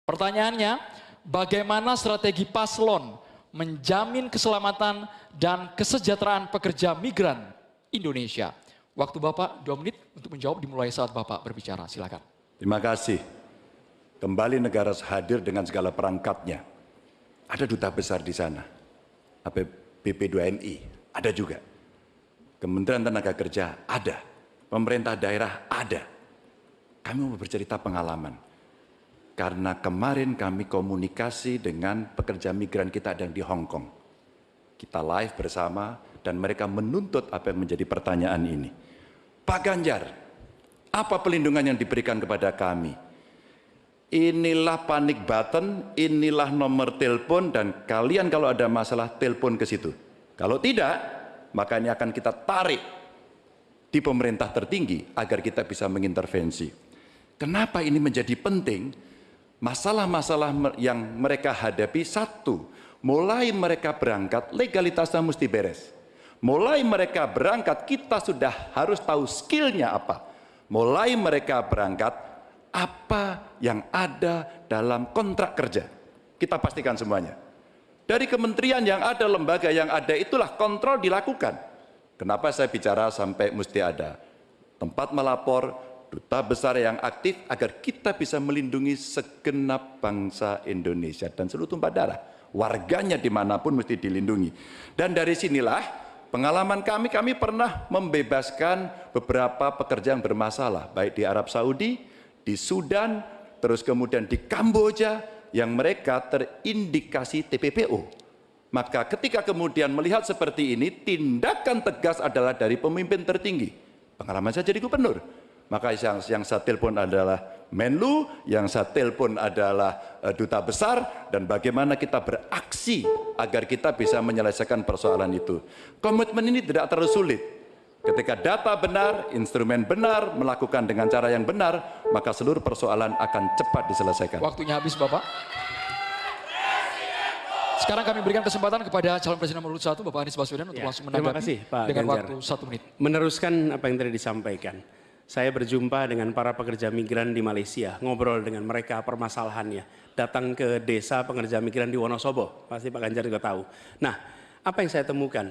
Pertanyaannya, bagaimana strategi paslon menjamin keselamatan dan kesejahteraan pekerja migran Indonesia? Waktu Bapak 2 menit untuk menjawab dimulai saat Bapak berbicara. Silakan. Terima kasih. Kembali negara hadir dengan segala perangkatnya. Ada duta besar di sana. BP2MI ada juga. Kementerian Tenaga Kerja ada. Pemerintah daerah ada. Kami mau bercerita pengalaman. Karena kemarin kami komunikasi dengan pekerja migran kita yang di Hong Kong. Kita live bersama dan mereka menuntut apa yang menjadi pertanyaan ini. Pak Ganjar, apa pelindungan yang diberikan kepada kami? Inilah panic button, inilah nomor telepon dan kalian kalau ada masalah telepon ke situ. Kalau tidak, maka ini akan kita tarik di pemerintah tertinggi agar kita bisa mengintervensi. Kenapa ini menjadi penting? Masalah-masalah yang mereka hadapi, satu, mulai mereka berangkat legalitasnya mesti beres. Mulai mereka berangkat kita sudah harus tahu skillnya apa. Mulai mereka berangkat apa yang ada dalam kontrak kerja. Kita pastikan semuanya. Dari kementerian yang ada, lembaga yang ada, itulah kontrol dilakukan. Kenapa saya bicara sampai mesti ada tempat melapor, duta besar yang aktif agar kita bisa melindungi segenap bangsa Indonesia dan seluruh tumpah darah. Warganya dimanapun mesti dilindungi. Dan dari sinilah pengalaman kami pernah membebaskan beberapa pekerja yang bermasalah, baik di Arab Saudi, di Sudan, terus kemudian di Kamboja, yang mereka terindikasi TPPO. Maka ketika kemudian melihat seperti ini, tindakan tegas adalah dari pemimpin tertinggi. Pengalaman saya jadi gubernur. Maka yang saya telepon adalah Menlu, yang saya telepon adalah duta besar, dan bagaimana kita beraksi agar kita bisa menyelesaikan persoalan itu. Komitmen ini tidak terlalu sulit. Ketika data benar, instrumen benar, melakukan dengan cara yang benar, maka seluruh persoalan akan cepat diselesaikan. Waktunya habis, Bapak. Sekarang kami berikan kesempatan kepada calon presiden nomor 1, Bapak Anies Baswedan, untuk langsung menanggapi. Terima kasih, Pak dengan Ganjar. waktu 1 menit. Meneruskan apa yang tadi disampaikan. Saya berjumpa dengan para pekerja migran di Malaysia, ngobrol dengan mereka permasalahannya. Datang ke desa pekerja migran di Wonosobo, pasti Pak Ganjar juga tahu. Nah, apa yang saya temukan?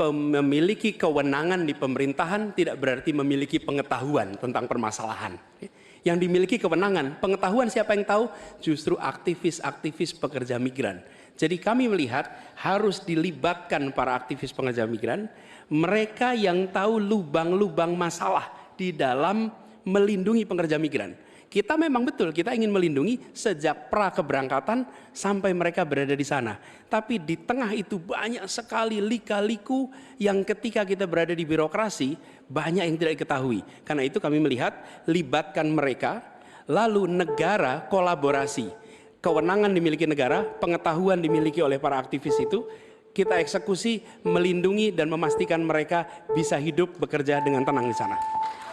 Memiliki kewenangan di pemerintahan tidak berarti memiliki pengetahuan tentang permasalahan. Yang dimiliki kewenangan, pengetahuan siapa yang tahu? Justru aktivis-aktivis pekerja migran. Jadi kami melihat harus dilibatkan para aktivis pekerja migran, mereka yang tahu lubang-lubang masalah di dalam melindungi pekerja migran. Kita memang betul, kita ingin melindungi sejak pra keberangkatan sampai mereka berada di sana. Tapi di tengah itu banyak sekali lika-liku yang ketika kita berada di birokrasi, banyak yang tidak diketahui. Karena itu kami melihat, libatkan mereka, lalu negara kolaborasi. Kewenangan dimiliki negara, pengetahuan dimiliki oleh para aktivis itu, kita eksekusi, melindungi dan memastikan mereka bisa hidup bekerja dengan tenang di sana.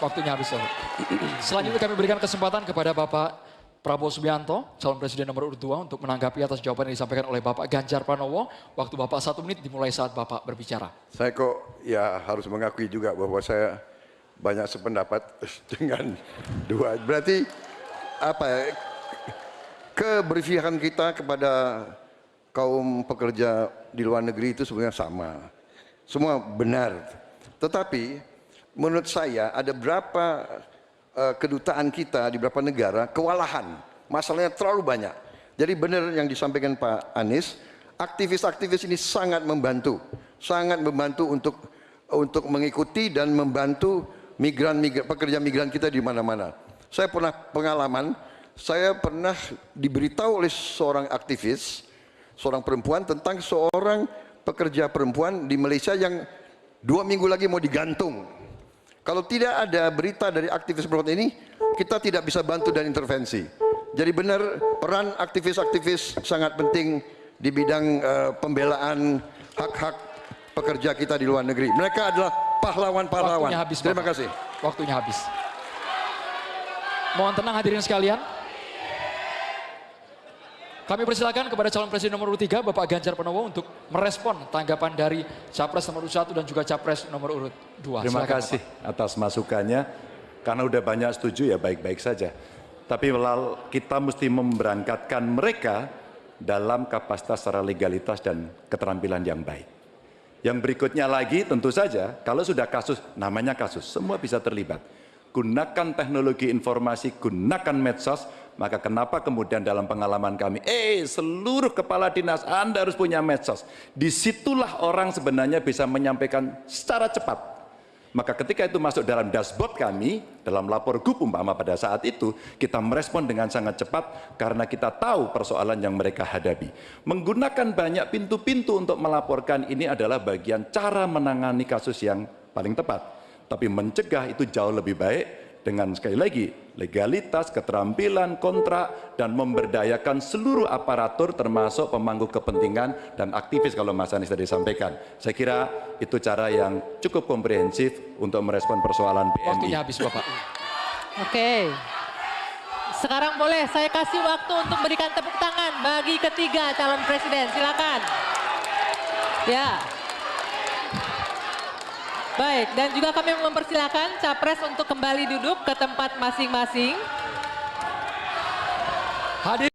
Waktunya habis, Bapak. Selanjutnya kami berikan kesempatan kepada Bapak Prabowo Subianto, calon presiden nomor urut 2, untuk menanggapi atas jawaban yang disampaikan oleh Bapak Ganjar Pranowo. Waktu Bapak 1 menit dimulai saat Bapak berbicara. Saya kok ya harus mengakui juga bahwa saya banyak sependapat dengan dua. Berarti apa ya, keberpihakan kita kepada kaum pekerja di luar negeri itu sebenarnya sama. Semua benar. Tetapi menurut saya ada berapa kedutaan kita di beberapa negara kewalahan. Masalahnya terlalu banyak. Jadi benar yang disampaikan Pak Anies, aktivis-aktivis ini sangat membantu untuk mengikuti dan membantu pekerja migran kita di mana-mana. Saya pernah pengalaman, saya pernah diberitahu oleh seorang aktivis, seorang perempuan, tentang seorang pekerja perempuan di Malaysia yang 2 minggu lagi mau digantung. Kalau tidak ada berita dari aktivis perempuan ini, kita tidak bisa bantu dan intervensi. Jadi benar, peran aktivis-aktivis sangat penting di bidang pembelaan hak-hak pekerja kita di luar negeri. Mereka adalah pahlawan-pahlawan. Terima kasih. Waktunya habis. Mohon tenang hadirin sekalian. Kami persilakan kepada calon presiden nomor 3, Bapak Ganjar Pranowo, untuk merespon tanggapan dari Capres nomor urut 1 dan juga Capres nomor urut 2. Terima kasih atas masukannya. Karena udah banyak setuju ya baik-baik saja. Tapi kita mesti memberangkatkan mereka dalam kapasitas secara legalitas dan keterampilan yang baik. Yang berikutnya lagi tentu saja, kalau sudah kasus, namanya kasus, semua bisa terlibat. Gunakan teknologi informasi, gunakan medsos, maka kenapa kemudian dalam pengalaman kami, seluruh kepala dinas Anda harus punya medsos. Disitulah orang sebenarnya bisa menyampaikan secara cepat. Maka ketika itu masuk dalam dashboard kami, dalam lapor GUP umpama pada saat itu, kita merespon dengan sangat cepat karena kita tahu persoalan yang mereka hadapi. Menggunakan banyak pintu-pintu untuk melaporkan ini adalah bagian cara menangani kasus yang paling tepat. Tapi mencegah itu jauh lebih baik dengan sekali lagi legalitas, keterampilan, kontrak, dan memberdayakan seluruh aparatur termasuk pemangku kepentingan dan aktivis kalau Mas Anies tadi sampaikan. Saya kira itu cara yang cukup komprehensif untuk merespon persoalan PMI. Waktunya habis Bapak. Oke. Sekarang boleh saya kasih waktu untuk berikan tepuk tangan bagi ketiga calon presiden. Silakan. Ya. Baik, dan juga kami mempersilahkan Capres untuk kembali duduk ke tempat masing-masing. Hadirin